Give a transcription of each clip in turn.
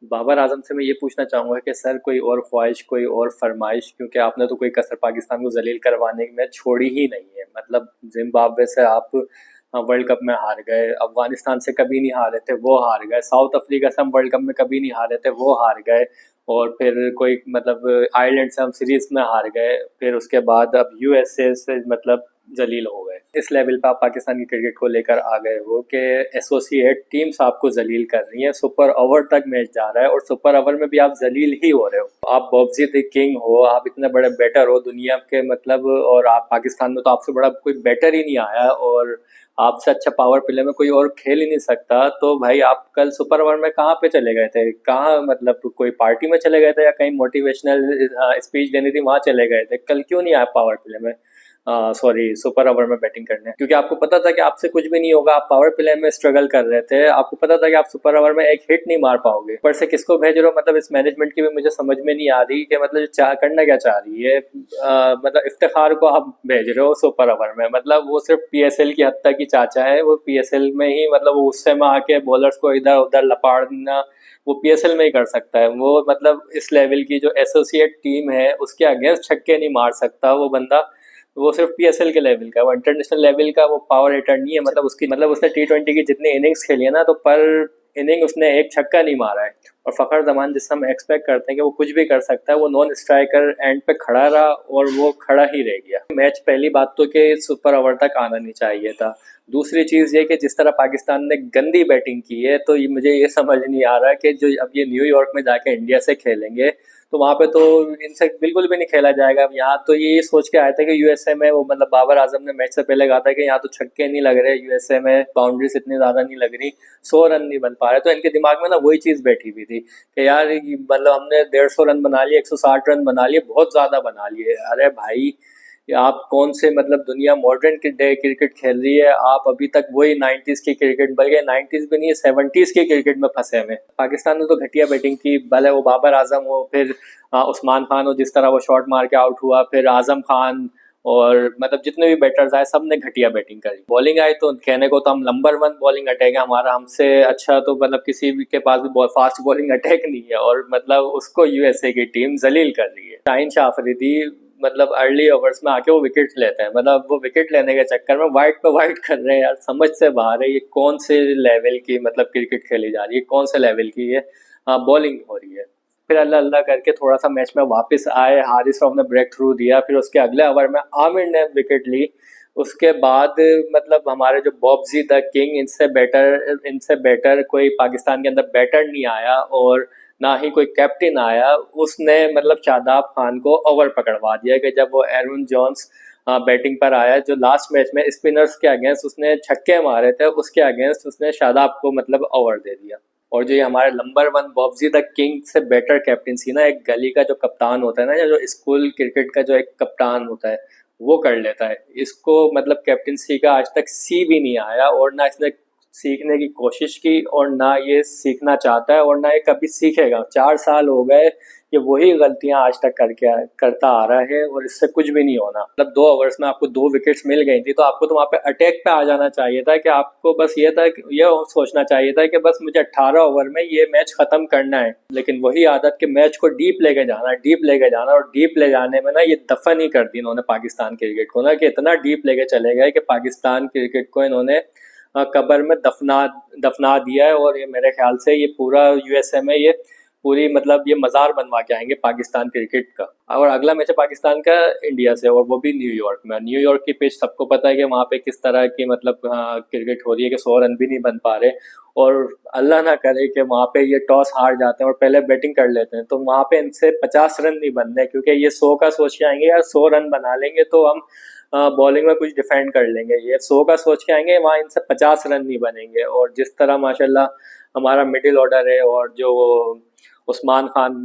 बाबर आजम से मैं ये पूछना चाहूँगा कि सर कोई और ख्वाहिश, कोई और फरमाइश, क्योंकि आपने तो कोई कसर पाकिस्तान को जलील करवाने में छोड़ी ही नहीं है। मतलब जिम्बाब्वे से आप वर्ल्ड कप में हार गए, अफगानिस्तान से कभी नहीं हारे थे, वो हार गए, साउथ अफ्रीका से हम वर्ल्ड कप में कभी नहीं हारे थे, वो हार गए, और फिर कोई मतलब आयरलैंड से हम सीरीज में हार गए, फिर उसके बाद अब यूएसए से मतलब जलील हो गए। इस लेवल पे आप पाकिस्तान की क्रिकेट को लेकर आ गए हो कि एसोसिएट टीम्स आपको जलील कर रही हैं, सुपर ओवर तक मैच जा रहा है और सुपर ओवर में भी आप जलील ही हो रहे हो। आप बॉब्जी द किंग हो, आप इतने बड़े बैटर हो दुनिया के, मतलब, और आप पाकिस्तान में तो आपसे बड़ा कोई बैटर ही नहीं आया और आपसे अच्छा पावर प्ले में कोई और खेल ही नहीं सकता। तो भाई आप कल सुपर ओवर में कहाँ पे चले गए थे? कहाँ, मतलब कोई पार्टी में चले गए थे या कहीं मोटिवेशनल स्पीच देनी थी वहां चले गए थे? कल क्यों नहीं आया पावर प्ले में, सॉरी, सुपर ओवर में बैटिंग करने? क्योंकि आपको पता था कि आपसे कुछ भी नहीं होगा। आप पावर प्ले में स्ट्रगल कर रहे थे, आपको पता था कि आप सुपर ओवर में एक हिट नहीं मार पाओगे। ऊपर से किसको भेज रहे हो? मतलब इस मैनेजमेंट की भी मुझे समझ में नहीं आ रही कि मतलब करना क्या चाह रही है। मतलब इफ्तिखार को आप भेज रहे हो सुपर ओवर में, मतलब वो सिर्फ पीएसएल की हद तक ही चाचा है। वो पीएसएल में ही, मतलब वो गुस्से में आके बॉलर्स को इधर उधर लपाड़ना वो पीएसएल में ही कर सकता है। वो मतलब इस लेवल की जो एसोसिएट टीम है उसके अगेंस्ट छक्के नहीं मार सकता वो बंदा। वो सिर्फ पीएसएल के लेवल का, वो इंटरनेशनल लेवल का वो पावर हिटर नहीं है। मतलब उसकी, मतलब उसने टी20 की जितनी इनिंग्स खेली है ना, तो पर इनिंग उसने एक छक्का नहीं मारा है। और फखर जमान, जिससे हम एक्सपेक्ट करते हैं कि वो कुछ भी कर सकता है, वो नॉन स्ट्राइकर एंड पे खड़ा रहा और वो खड़ा ही रह गया मैच। पहली बात तो कि सुपर ओवर तक आना नहीं चाहिए था। दूसरी चीज़ ये कि जिस तरह पाकिस्तान ने गंदी बैटिंग की है, तो ये मुझे ये समझ नहीं आ रहा कि जो अब ये न्यूयॉर्क में जाके इंडिया से खेलेंगे तो वहाँ पे तो इनसे बिल्कुल भी नहीं खेला जाएगा। अब यहाँ तो ये सोच के आया था कि यूएसए में, वो मतलब बाबर आजम ने मैच से पहले कहा था कि यहाँ तो छक्के नहीं लग रहे, यूएसए में बाउंड्रीज इतनी ज़्यादा नहीं लग रही, 100 रन नहीं बन पा रहे। तो इनके दिमाग में ना वही चीज़ बैठी हुई थी कि यार मतलब हमने 150 रन बना लिए, 160 रन बना लिए, बहुत ज़्यादा बना लिए। अरे भाई, आप कौन से, मतलब दुनिया मॉडर्न क्रिकेट खेल रही है, आप अभी तक वही 90s की क्रिकेट, बल्कि 90s भी नहीं, 70s की क्रिकेट में फंसे हुए। पाकिस्तान ने तो घटिया बैटिंग की, भले वो बाबर आजम हो, फिर उस्मान खान हो, जिस तरह वो शॉट मार के आउट हुआ, फिर आजम खान, और मतलब जितने भी बैटर्स आए सब ने घटिया बैटिंग करी। बॉलिंग आई तो कहने को तो हम नंबर 1 बॉलिंग अटैक है हमारा, हमसे अच्छा तो मतलब किसी भी के पास भी फास्ट बॉलिंग अटैक नहीं है, और मतलब उसको यूएसए की टीम जलील कर रही है। शाहीन शाह अफरीदी मतलब अर्ली ओवर्स में आके वो विकेट लेते हैं, मतलब वो विकेट लेने के चक्कर में वाइट पे वाइट कर रहे हैं यार, समझ से बाहर है। ये कौन से लेवल की मतलब क्रिकेट खेली जा रही है, कौन से लेवल की ये बॉलिंग हो रही है। फिर अल्लाह अल्लाह करके थोड़ा सा मैच में वापस आए, हारिस राव ने ब्रेक थ्रू दिया, फिर उसके अगले ओवर में आमिर ने विकेट ली। उसके बाद मतलब हमारे जो बॉब्जी द किंग, इनसे बेटर कोई पाकिस्तान के अंदर बैटर नहीं आया, और ना ही कोई कैप्टन आया। उसने मतलब शादाब खान को ओवर पकड़वा दिया कि जब वो एरन जॉन्स बैटिंग पर आया, जो लास्ट मैच में स्पिनर्स के अगेंस्ट उसने छक्के मारे थे, उसके अगेंस्ट उसने शादाब को मतलब ओवर दे दिया। और जो ये हमारे नंबर 1 बॉब्जी द किंग से बेटर कैप्टनसी ना, एक गली का जो कप्तान होता है ना, या जो स्कूल क्रिकेट का जो एक कप्तान होता है, वो कर लेता है। इसको मतलब कैप्टनसी का आज तक सी भी नहीं आया, और ना इसने सीखने की कोशिश की, और ना ये सीखना चाहता है, और ना ये कभी सीखेगा। 4 साल हो गए ये वही गलतियां आज तक करता आ रहा है, और इससे कुछ भी नहीं होना। मतलब 2 ओवर्स में आपको 2 विकेट्स मिल गई थी, तो आपको तो वहां पे अटैक पे आ जाना चाहिए था, कि आपको बस ये था, ये सोचना चाहिए था कि बस मुझे 18 ओवर में ये मैच खत्म करना है। लेकिन वही आदत के मैच को डीप लेके जाना, डीप लेके जाना, और डीप ले जाने में ना ये दफन ही कर दी इन्होंने पाकिस्तान क्रिकेट को ना, कि इतना डीप लेके चले गए कि पाकिस्तान क्रिकेट को इन्होंने कब्र में दफना दफना दिया है। और ये मेरे ख्याल से ये पूरा यूएसए में ये पूरी, मतलब ये मज़ार बनवा के आएंगे पाकिस्तान क्रिकेट का। और अगला मैच है पाकिस्तान का इंडिया से, और वो भी न्यूयॉर्क में। न्यूयॉर्क की पिच सबको पता है कि वहाँ पे किस तरह की मतलब क्रिकेट हो रही है, कि 100 रन भी नहीं बन पा रहे। और अल्लाह ना करे कि वहाँ पे ये टॉस हार जाते हैं और पहले बैटिंग कर लेते हैं, तो वहाँ पे इनसे 50 रन नहीं बनने, क्योंकि ये 100 का सोच के आएंगे यार, 100 रन बना लेंगे तो हम बॉलिंग में कुछ डिफेंड कर लेंगे। ये 100 का सोच के आएंगे, वहाँ इनसे 50 रन नहीं बनेंगे। और जिस तरह माशाल्लाह हमारा मिडिल ऑर्डर है, और जो उस्मान खान,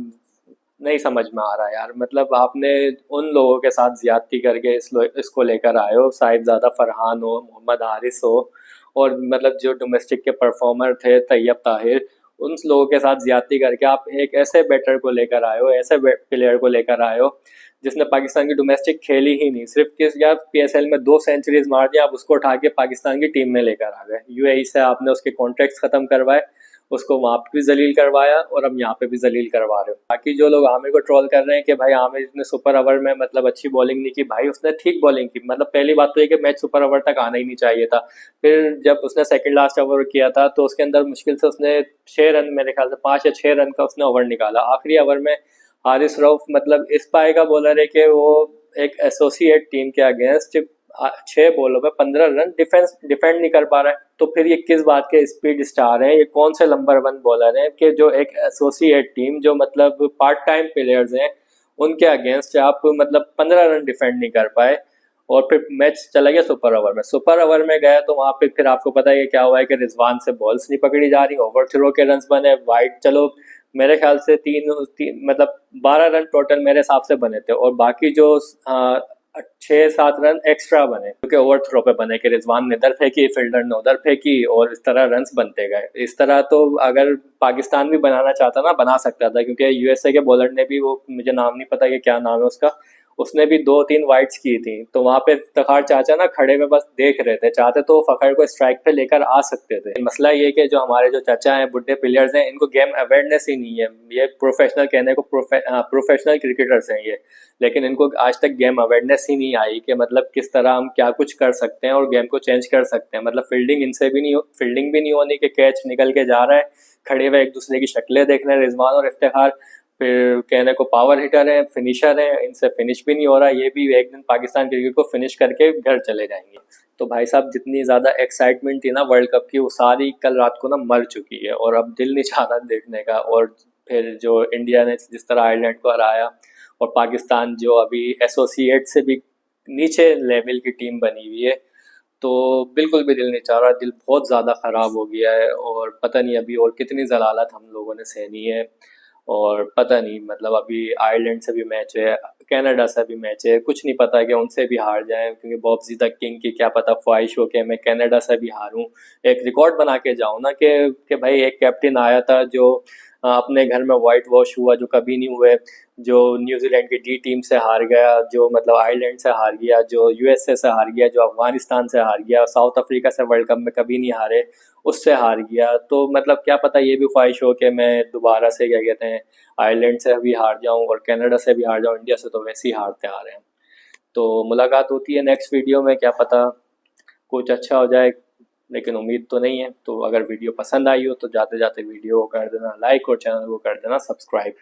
नहीं समझ में आ रहा यार। मतलब आपने उन लोगों के साथ ज्यादती करके इसको लेकर आए हो, साहिबजादा फरहान हो, मोहम्मद हारिस हो, और मतलब जो डोमेस्टिक के परफॉर्मर थे तैयब ताहिर, उन लोगों के साथ ज्यादती करके आप एक ऐसे बैटर को लेकर आए हो, ऐसे प्लेयर को लेकर आए हो जिसने पाकिस्तान की डोमेस्टिक खेली ही नहीं। सिर्फ किस या पीएसएल में 2 सेंचुरीज मार दिया, आप उसको उठा के पाकिस्तान की टीम में लेकर आ गए। यूएई से आपने उसके कॉन्ट्रैक्ट्स खत्म करवाए, उसको वहाँ पे भी जलील करवाया और अब यहाँ पे भी जलील करवा रहे हो। बाकी जो लोग आमिर को ट्रोल कर रहे हैं कि भाई आमिर ने सुपर ओवर में मतलब अच्छी बॉलिंग नहीं की, भाई उसने ठीक बॉलिंग की। मतलब पहली बात तो ये कि मैच सुपर ओवर तक आना ही नहीं चाहिए था। फिर जब उसने सेकंड लास्ट ओवर किया था तो उसके अंदर मुश्किल से उसने 6 रन, मेरे ख्याल से 5 या 6 रन का उसने ओवर निकाला आखिरी ओवर में। हारिस रऊफ मतलब इस पाए का बॉलर है कि वो एक एसोसिएट टीम के अगेंस्ट 6 बॉलों में 15 रन डिफेंड नहीं कर पा रहा है। तो फिर ये किस बात के स्पीड स्टार हैं, ये कौन से नंबर 1 बॉलर हैं कि जो एक एसोसिएट टीम जो मतलब पार्ट टाइम प्लेयर्स हैं उनके अगेंस्ट आप मतलब 15 रन डिफेंड नहीं कर पाए। और फिर मैच चला गया सुपर ओवर में। सुपर ओवर में गया तो वहां पे फिर आपको पता है क्या हुआ है कि रिजवान से बॉल्स नहीं पकड़ी जा रही, ओवर थ्रो के रन बने वाइड। चलो मेरे ख्याल से तीन मतलब 12 रन टोटल मेरे हिसाब से बने थे और बाकी जो 6-7 रन एक्स्ट्रा बने क्योंकि ओवर थ्रो पे बने कि रिजवान ने इधर फेंकी, फील्डर ने उधर फेंकी और इस तरह रन्स बनते गए। इस तरह तो अगर पाकिस्तान भी बनाना चाहता ना बना सकता था, क्योंकि यूएसए के बॉलर ने भी, वो मुझे नाम नहीं पता कि क्या नाम है उसका, उसने भी 2-3 वाइड्स की थी। तो वहां पे इफ्तिखार चाचा ना खड़े में बस देख रहे थे, चाहते तो फखर को स्ट्राइक पे लेकर आ सकते थे। मसला ये कि जो हमारे जो चाचा हैं, बुढ़े प्लेयर्स हैं, इनको गेम अवेयरनेस ही नहीं है। ये प्रोफेशनल कहने को प्रोफेशनल क्रिकेटर्स हैं ये, लेकिन इनको आज तक गेम अवेयरनेस ही नहीं आई कि मतलब किस तरह हम क्या कुछ कर सकते हैं और गेम को चेंज कर सकते हैं। मतलब फील्डिंग भी नहीं होनी कि कैच निकल के जा रहा है, खड़े हुए एक दूसरे की शक्लें देख रहे हैं रिजवान और इफ्तिखार। फिर कहने को पावर हिटर है, फिनिशर है, इनसे फिनिश भी नहीं हो रहा। ये भी एक दिन पाकिस्तान क्रिकेट को फिनिश करके घर चले जाएंगे। तो भाई साहब जितनी ज़्यादा एक्साइटमेंट थी ना वर्ल्ड कप की, वो सारी कल रात को ना मर चुकी है और अब दिल नहीं चाह रहा देखने का। और फिर जो इंडिया ने जिस तरह आयरलैंड को हराया और पाकिस्तान जो अभी एसोसिएट से भी नीचे लेवल की टीम बनी हुई है, तो बिल्कुल भी दिल नहीं चाह रहा। दिल बहुत ज़्यादा ख़राब हो गया है और पता नहीं अभी और कितनी ज़लालत हम लोगों ने सहनी है। और पता नहीं मतलब अभी आयरलैंड से भी मैच है, कनाडा से भी मैच है, कुछ नहीं पता कि उनसे भी हार जाए, क्योंकि बॉब्जी द किंग की क्या पता ख्वाहिश हो कि मैं कनाडा से भी हारूं, एक रिकॉर्ड बना के जाऊं ना कि भाई एक कैप्टन आया था जो अपने घर में वाइट वॉश हुआ जो कभी नहीं हुए, जो न्यूजीलैंड की डी टीम से हार गया, जो मतलब आयरलैंड से हार गया, जो यूएसए से हार गया, जो अफगानिस्तान से हार गया, साउथ अफ्रीका से वर्ल्ड कप में कभी नहीं हारे, उससे हार गया। तो मतलब क्या पता ये भी ख्वाहिश हो कि मैं दोबारा से क्या कहते हैं आयरलैंड से भी हार जाऊं और कनाडा से भी हार जाऊं। इंडिया से तो वैसे ही हारते आ रहे हैं। तो मुलाकात होती है नेक्स्ट वीडियो में, क्या पता कुछ अच्छा हो जाए, लेकिन उम्मीद तो नहीं है। तो अगर वीडियो पसंद आई हो तो जाते जाते वीडियो को कर देना लाइक और चैनल को कर देना सब्सक्राइब।